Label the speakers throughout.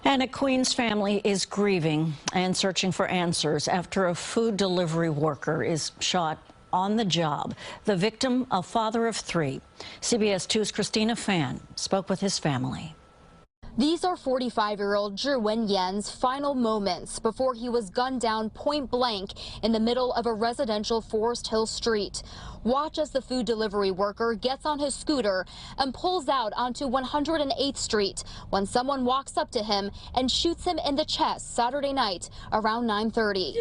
Speaker 1: And a Queens family is grieving and searching for answers after a food delivery worker is shot on the job. The victim, a father of three. CBS 2's Christina Fan spoke with his family.
Speaker 2: These are 45-year-old Zhiwen Yan's final moments before he was gunned down point blank in the middle of a residential Forest Hill street. Watch as the food delivery worker gets on his scooter and pulls out onto 108th Street when someone walks up to him and shoots him in the chest Saturday night around 9:30.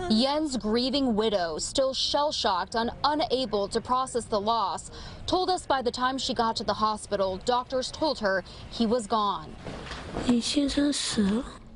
Speaker 2: Yen's grieving widow, still shell-shocked and unable to process the loss, told us by the time she got to the hospital, doctors told her he was gone.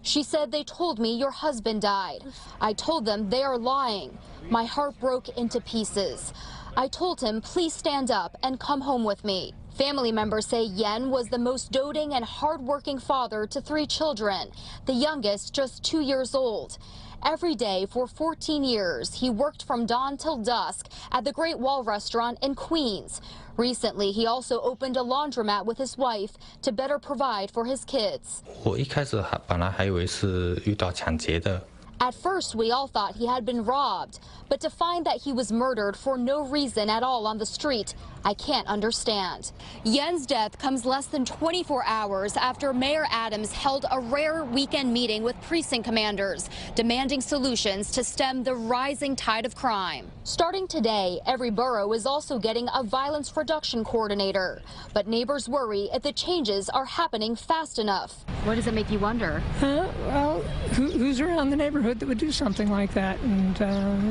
Speaker 2: She said, "They told me your husband died. I told them they are lying. My heart broke into pieces. I told him, please stand up and come home with me." Family members say Yen was the most doting and hardworking father to three children, the youngest just 2 years old. Every day for 14 years, he worked from dawn till dusk at the Great Wall restaurant in Queens. Recently, he also opened a laundromat with his wife to better provide for his kids.
Speaker 3: 我一开始本来还以为是遇到抢劫的。
Speaker 2: At first, we all thought he had been robbed, but to find that he was murdered for no reason at all on the street, I can't understand. Yen's death comes less than 24 hours after Mayor Adams held a rare weekend meeting with precinct commanders, demanding solutions to stem the rising tide of crime. Starting today, every borough is also getting a violence reduction coordinator, but neighbors worry if the changes are happening fast enough. What does it make you wonder?
Speaker 4: Well, who's around the neighborhood that would do something like that? And,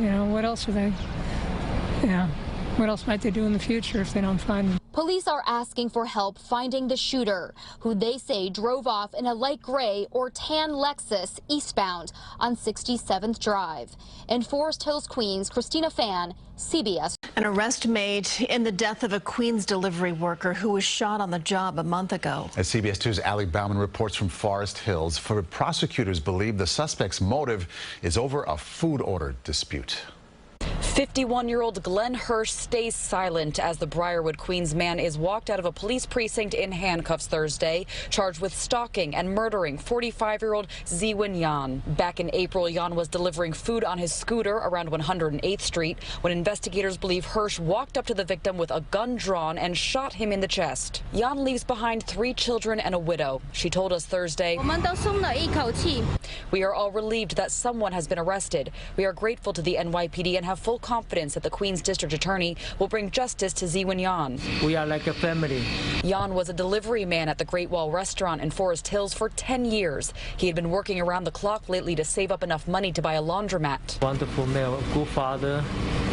Speaker 4: you know, what else are they, what else might they do in the future if they don't find them?
Speaker 2: Police are asking for help finding the shooter, who they say drove off in a light gray or tan Lexus eastbound on 67th Drive. In Forest Hills, Queens, Christina Fan, CBS.
Speaker 1: An arrest made in the death of a Queens delivery worker who was shot on the job a month ago.
Speaker 5: As CBS 2's Ali Bauman reports from Forest Hills, prosecutors believe the suspect's motive is over a food order dispute.
Speaker 6: 51-year-old Glenn Hirsch stays silent as the Briarwood, Queens man is walked out of a police precinct in handcuffs Thursday, charged with stalking and murdering 45-year-old Zhiwen Yan. Back in April, Yan was delivering food on his scooter around 108th Street when investigators believe Hirsch walked up to the victim with a gun drawn and shot him in the chest. Yan leaves behind 3 children and a widow. She told us Thursday, "We are all relieved that someone has been arrested. We are grateful to the NYPD and have full confidence that the Queens District Attorney will bring justice to Zhiwen Yan."
Speaker 7: We are like a family.
Speaker 6: Yan was a delivery man at the Great Wall restaurant in Forest Hills for 10 years. He had been working around the clock lately to save up enough money to buy a laundromat.
Speaker 7: Wonderful male, good father,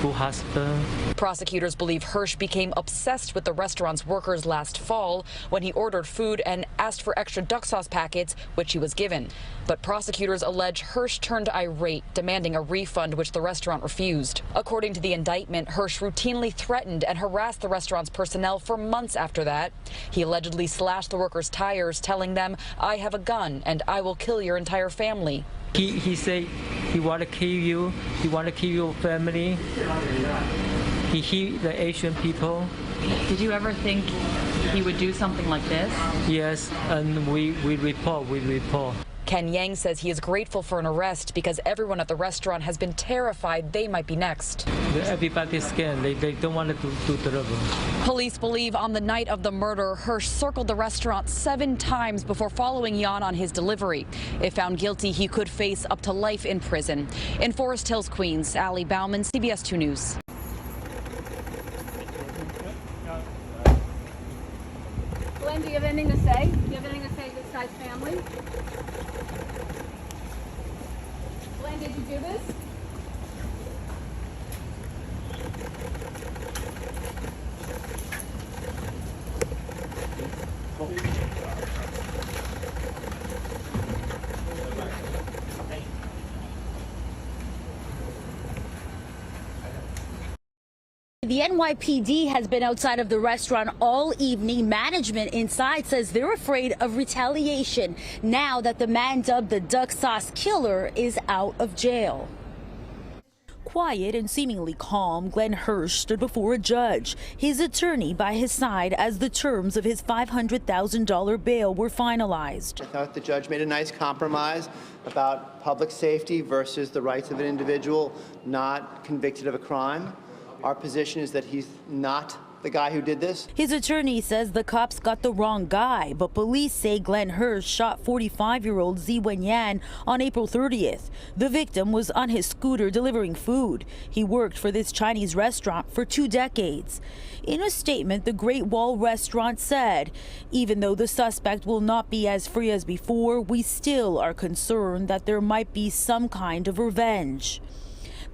Speaker 7: good husband.
Speaker 6: Prosecutors believe Hirsch became obsessed with the restaurant's workers last fall when he ordered food and asked for extra duck sauce packets, which he was given. But prosecutors allege Hirsch turned irate, demanding a refund, which the restaurant refused. According to the indictment, Hirsch routinely threatened and harassed the restaurant's personnel for months after that. He allegedly slashed the workers' tires, telling them, "I have a gun and I will kill your entire family."
Speaker 7: He said he want to kill you. He want to kill your family. He the Asian people.
Speaker 6: Did you ever think he would do something like this?
Speaker 7: Yes, and we report.
Speaker 6: Ken Yang says he is grateful for an arrest because everyone at the restaurant has been terrified they might be next.
Speaker 7: Everybody's scared. They don't want to do delivery.
Speaker 6: Police believe on the night of the murder, Hirsch circled the restaurant 7 times before following Yan on his delivery. If found guilty, he could face up to life in prison. In Forest Hills, Queens, Ali Bauman, CBS 2 News.
Speaker 8: Glenn, do you have anything to say? Do you have anything to say to this guy's family? Glenn, did you do this?
Speaker 9: The NYPD has been outside of the restaurant all evening. Management inside says they're afraid of retaliation now that the man dubbed the duck sauce killer is out of jail. quiet and seemingly calm, Glenn Hirsch stood before a judge, his attorney by his side as the terms of his $500,000 bail were finalized.
Speaker 10: I thought the judge made a nice compromise about public safety versus the rights of an individual not convicted of a crime. Our position is that he's not the guy who did this.
Speaker 9: His attorney says the cops got the wrong guy, but police say Glenn Hirsch shot 45-year-old Ziwen Yan on April 30th. The victim was on his scooter delivering food. He worked for this Chinese restaurant for 2 decades. In a statement, the Great Wall restaurant said, even though the suspect will not be as free as before, we still are concerned that there might be some kind of revenge.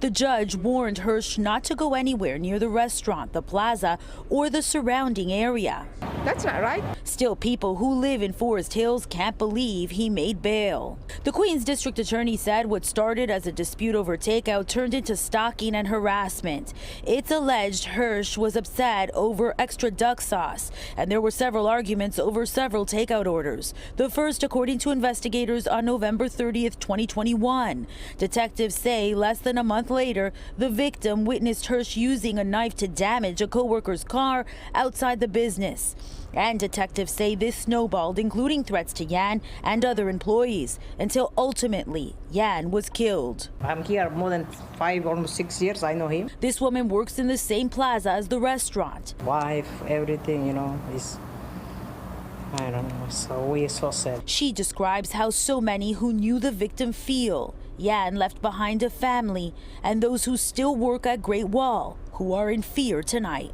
Speaker 9: The judge warned Hirsch not to go anywhere near the restaurant, the plaza, or the surrounding area.
Speaker 11: That's not right.
Speaker 9: Still, people who live in Forest Hills can't believe he made bail. The Queens District Attorney said what started as a dispute over takeout turned into stalking and harassment. It's alleged Hirsch was upset over extra duck sauce, and there were several arguments over several takeout orders. The first, according to investigators, on November 30th, 2021. Detectives say less than a month later, the victim witnessed Hirsch using a knife to damage a co-worker's car outside the business. And detectives say this snowballed, including threats to Yan and other employees, until ultimately Yan was killed.
Speaker 11: I'm here more than 5, almost 6 years. I know him.
Speaker 9: This woman works in the same plaza as the restaurant.
Speaker 11: Wife, everything, is, I don't know, so we're so sad.
Speaker 9: She describes how so many who knew the victim feel. Yan left behind a family and those who still work at Great Wall, who are in fear tonight.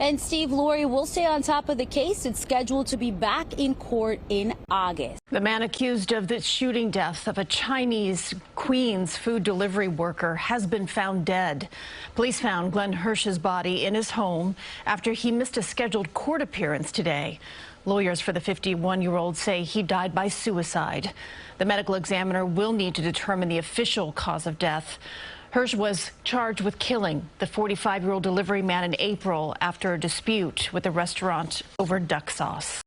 Speaker 9: And Steve, Lori will stay on top of the case. It's scheduled to be back in court in August.
Speaker 1: The man accused of the shooting death of a Chinese Queens food delivery worker has been found dead. Police found Glenn Hirsch's body in his home after he missed a scheduled court appearance today. Lawyers for the 51-year-old say he died by suicide. The medical examiner will need to determine the official cause of death. Hirsch was charged with killing the 45-year-old delivery man in April after a dispute with the restaurant over duck sauce.